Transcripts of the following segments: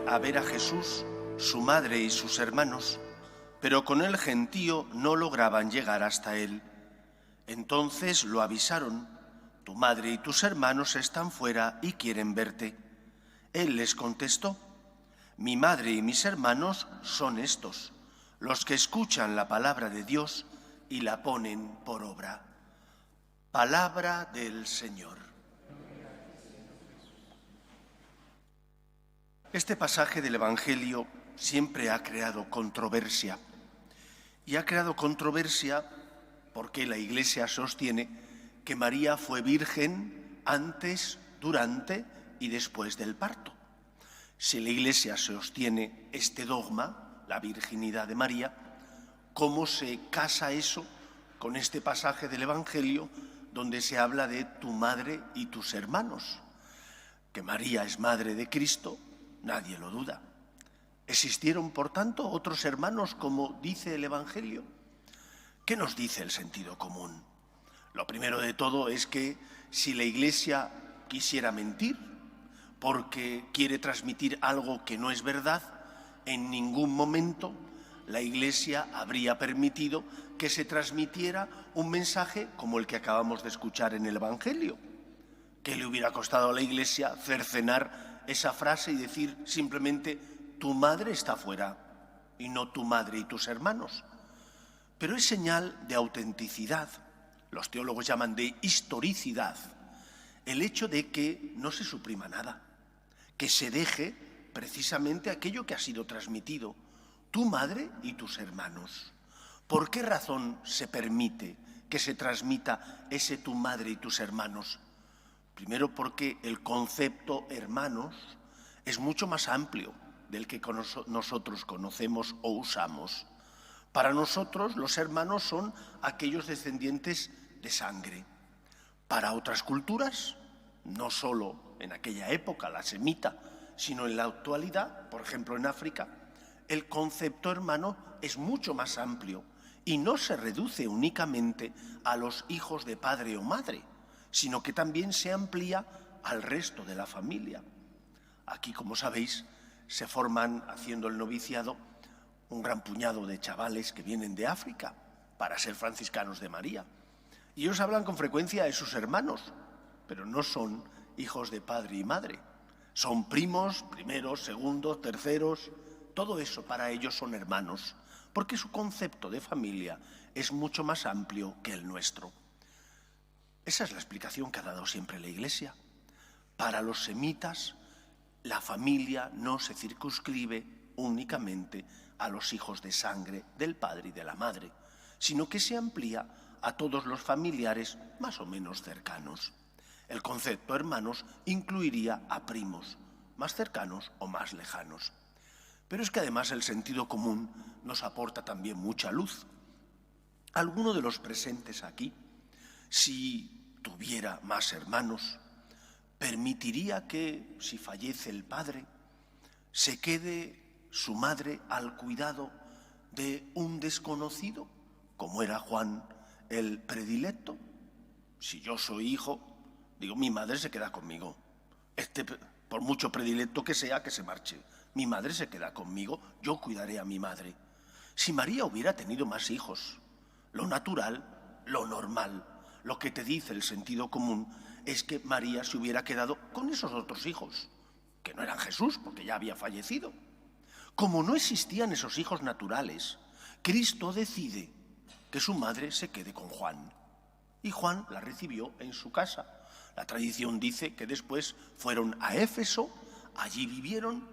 a ver a Jesús, su madre y sus hermanos, pero con el gentío no lograban llegar hasta él. Entonces lo avisaron: tu madre y tus hermanos están fuera y quieren verte. Él les contestó: mi madre y mis hermanos son estos, los que escuchan la palabra de Dios y la ponen por obra. Palabra del Señor. Este pasaje del Evangelio siempre ha creado controversia. Y ha creado controversia porque la Iglesia sostiene que María fue virgen antes, durante y después del parto. Si la Iglesia sostiene este dogma, la virginidad de María, ¿cómo se casa eso con este pasaje del Evangelio donde se habla de tu madre y tus hermanos? Que María es madre de Cristo, nadie lo duda. ¿Existieron, por tanto, otros hermanos, como dice el Evangelio? ¿Qué nos dice el sentido común? Lo primero de todo es que si la Iglesia quisiera mentir porque quiere transmitir algo que no es verdad, en ningún momento la Iglesia habría permitido que se transmitiera un mensaje como el que acabamos de escuchar en el Evangelio. ¿Qué le hubiera costado a la Iglesia cercenar esa frase y decir simplemente tu madre está fuera y no tu madre y tus hermanos? Pero es señal de autenticidad, los teólogos llaman de historicidad, el hecho de que no se suprima nada, que se deje precisamente aquello que ha sido transmitido, tu madre y tus hermanos. ¿Por qué razón se permite que se transmita ese tu madre y tus hermanos? Primero porque el concepto hermanos es mucho más amplio del que nosotros conocemos o usamos. Para nosotros los hermanos son aquellos descendientes de sangre. Para otras culturas, no solo en aquella época, la semita, sino en la actualidad, por ejemplo en África, el concepto hermano es mucho más amplio y no se reduce únicamente a los hijos de padre o madre, sino que también se amplía al resto de la familia. Aquí, como sabéis, se forman, haciendo el noviciado, un gran puñado de chavales que vienen de África para ser franciscanos de María. Y ellos hablan con frecuencia de sus hermanos, pero no son hijos de padre y madre. Son primos, primeros, segundos, terceros, todo eso para ellos son hermanos, porque su concepto de familia es mucho más amplio que el nuestro. Esa es la explicación que ha dado siempre la Iglesia. Para los semitas, la familia no se circunscribe únicamente a los hijos de sangre del padre y de la madre, sino que se amplía a todos los familiares más o menos cercanos. El concepto hermanos incluiría a primos, más cercanos o más lejanos. Pero es que además el sentido común nos aporta también mucha luz. Alguno de los presentes aquí, si tuviera más hermanos, permitiría que, si fallece el padre, se quede su madre al cuidado de un desconocido, como era Juan el predilecto. Si yo soy hijo, digo, mi madre se queda conmigo. Por mucho predilecto que sea, que se marche. Mi madre se queda conmigo, yo cuidaré a mi madre. Si María hubiera tenido más hijos, lo natural, lo normal, lo que te dice el sentido común, es que María se hubiera quedado con esos otros hijos, que no eran Jesús, porque ya había fallecido. Como no existían esos hijos naturales, Cristo decide que su madre se quede con Juan. Y Juan la recibió en su casa. La tradición dice que después fueron a Éfeso, allí vivieron,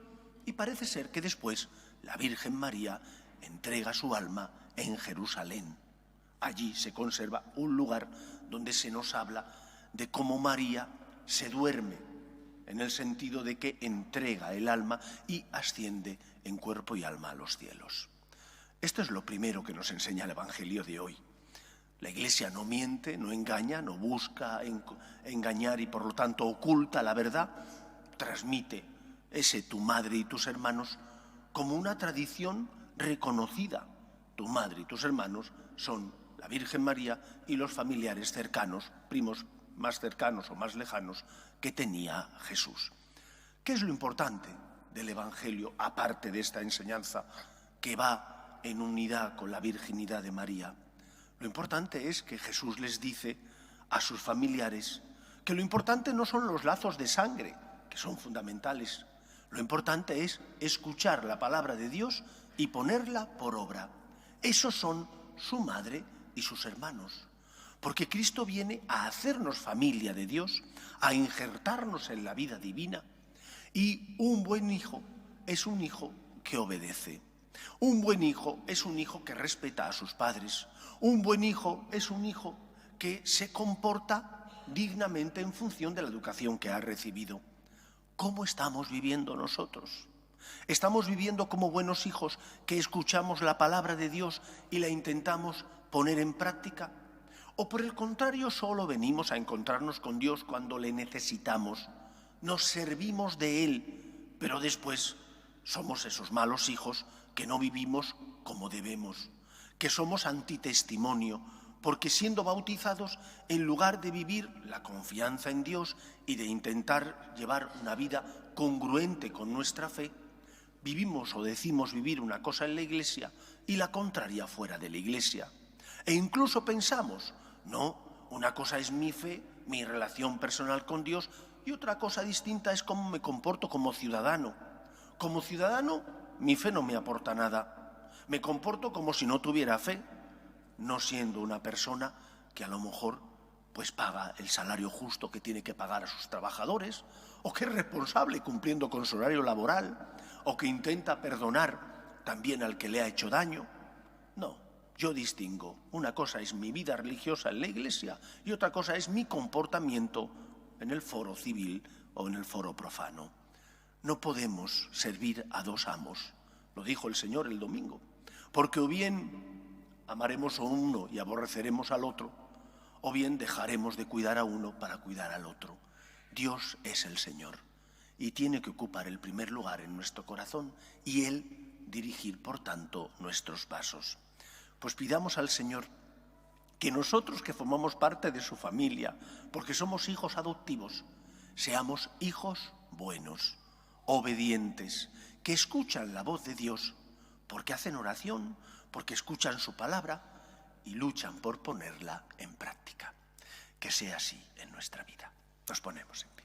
y parece ser que después la Virgen María entrega su alma en Jerusalén. Allí se conserva un lugar donde se nos habla de cómo María se duerme, en el sentido de que entrega el alma y asciende en cuerpo y alma a los cielos. Esto es lo primero que nos enseña el Evangelio de hoy. La Iglesia no miente, no engaña, no busca engañar y por lo tanto oculta la verdad, transmite ese tu madre y tus hermanos como una tradición reconocida. Tu madre y tus hermanos son la Virgen María y los familiares cercanos, primos más cercanos o más lejanos, que tenía Jesús. ¿Qué es lo importante? del Evangelio, aparte de esta enseñanza que va en unidad con la virginidad de María. Lo importante es que Jesús les dice a sus familiares que lo importante no son los lazos de sangre, que son fundamentales. Lo importante es escuchar la palabra de Dios y ponerla por obra. Esos son su madre y sus hermanos. Porque Cristo viene a hacernos familia de Dios, a injertarnos en la vida divina. Y un buen hijo es un hijo que obedece. Un buen hijo es un hijo que respeta a sus padres. Un buen hijo es un hijo que se comporta dignamente en función de la educación que ha recibido. ¿Cómo estamos viviendo nosotros? ¿Estamos viviendo como buenos hijos que escuchamos la palabra de Dios y la intentamos poner en práctica? ¿O por el contrario solo venimos a encontrarnos con Dios cuando le necesitamos? Nos servimos de Él, pero después somos esos malos hijos que no vivimos como debemos, que somos antitestimonio, porque siendo bautizados, en lugar de vivir la confianza en Dios y de intentar llevar una vida congruente con nuestra fe, vivimos o decimos vivir una cosa en la Iglesia y la contraria fuera de la Iglesia. E incluso pensamos, no, una cosa es mi fe, mi relación personal con Dios, y otra cosa distinta es cómo me comporto como ciudadano. Como ciudadano, mi fe no me aporta nada. Me comporto como si no tuviera fe, no siendo una persona que a lo mejor pues paga el salario justo que tiene que pagar a sus trabajadores, o que es responsable cumpliendo con su horario laboral, o que intenta perdonar también al que le ha hecho daño. No, yo distingo. Una cosa es mi vida religiosa en la Iglesia y otra cosa es mi comportamiento en el foro civil o en el foro profano. No podemos servir a dos amos, lo dijo el Señor el domingo, porque o bien amaremos a uno y aborreceremos al otro, o bien dejaremos de cuidar a uno para cuidar al otro. Dios es el Señor y tiene que ocupar el primer lugar en nuestro corazón y Él dirigir, por tanto, nuestros pasos. Pues pidamos al Señor que nosotros que formamos parte de su familia, porque somos hijos adoptivos, seamos hijos buenos, obedientes, que escuchan la voz de Dios, porque hacen oración, porque escuchan su palabra y luchan por ponerla en práctica. Que sea así en nuestra vida. Nos ponemos en pie.